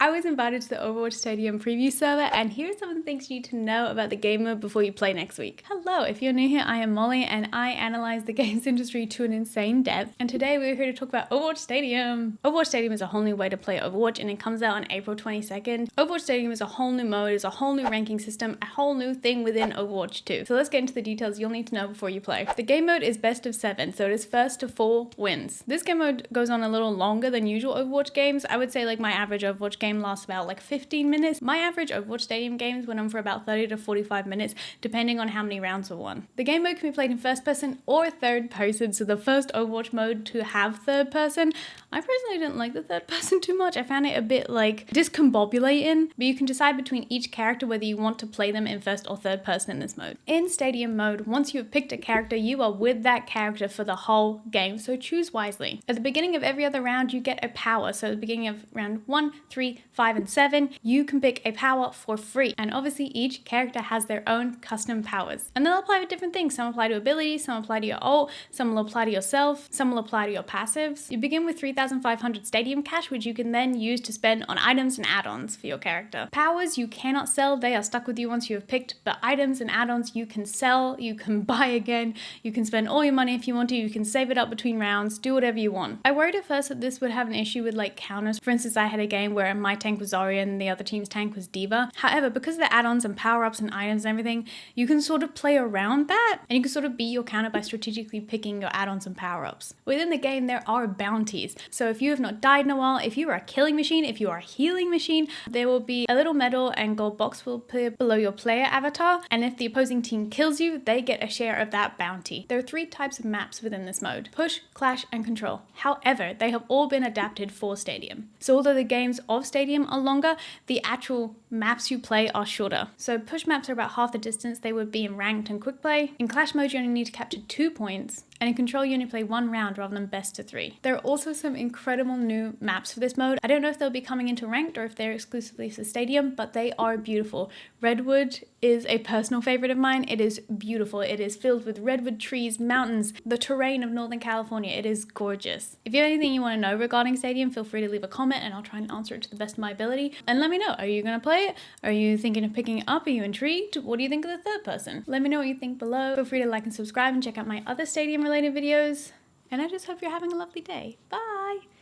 I was invited to the Overwatch Stadium preview server, and here are some of the things you need to know about the game mode before you play next week. Hello, if you're new here, I am Molly, and I analyze the games industry to an insane depth, and today we're here to talk about Overwatch Stadium. Overwatch Stadium is a whole new way to play Overwatch, and it comes out on April 22nd. Overwatch Stadium is a whole new mode, is a whole new ranking system, a whole new thing within Overwatch 2. So let's get into the details you'll need to know before you play. The game mode is best of 7, so it is first to 4 wins. This game mode goes on a little longer than usual Overwatch games. I would say like my average Overwatch game lasts about like 15 minutes. My average Overwatch Stadium games went on for about 30 to 45 minutes, depending on how many rounds were won. The game mode can be played in first person or third person, so the first Overwatch mode to have third person. I personally didn't like the third person too much. I found it a bit like discombobulating, but you can decide between each character whether you want to play them in first or third person in this mode. In Stadium mode, once you have picked a character, you are with that character for the whole game, so choose wisely. At the beginning of every other round, you get a power. So at the beginning of round 1, 3, 5, and 7, you can pick a power for free. And obviously each character has their own custom powers. And they'll apply to different things. Some apply to abilities, some apply to your ult, some will apply to yourself, some will apply to your passives. You begin with 3,500 Stadium cash, which you can then use to spend on items and add-ons for your character. Powers you cannot sell, they are stuck with you once you have picked, but items and add-ons you can sell, you can buy again, you can spend all your money if you want to, you can save it up between rounds, do whatever you want. I worried at first that this would have an issue with like counters. For instance, I had a game where my tank was Zarya and the other team's tank was D.Va. However, because of the add-ons and power-ups and items and everything, you can sort of play around that, and you can sort of be your counter by strategically picking your add-ons and power-ups. Within the game, there are bounties. So if you have not died in a while, if you are a killing machine, if you are a healing machine, there will be a little medal and gold box will appear below your player avatar, and if the opposing team kills you, they get a share of that bounty. There are 3 types of maps within this mode: push, clash, and control. However, they have all been adapted for Stadium. So although the games of Stadium are longer, the actual maps you play are shorter. So push maps are about half the distance they would be in ranked and quick play. In clash mode, you only need to capture 2 points. And in control, you only play 1 round rather than best of 3. There are also some incredible new maps for this mode. I don't know if they'll be coming into ranked or if they're exclusively for Stadium, but they are beautiful. Redwood is a personal favorite of mine. It is beautiful. It is filled with redwood trees, mountains, the terrain of Northern California. It is gorgeous. If you have anything you want to know regarding Stadium, feel free to leave a comment and I'll try and answer it to the best of my ability. And let me know, are you going to play it? Are you thinking of picking it up? Are you intrigued? What do you think of the third person? Let me know what you think below. Feel free to like and subscribe and check out my other Stadium related videos. And I just hope you're having a lovely day. Bye!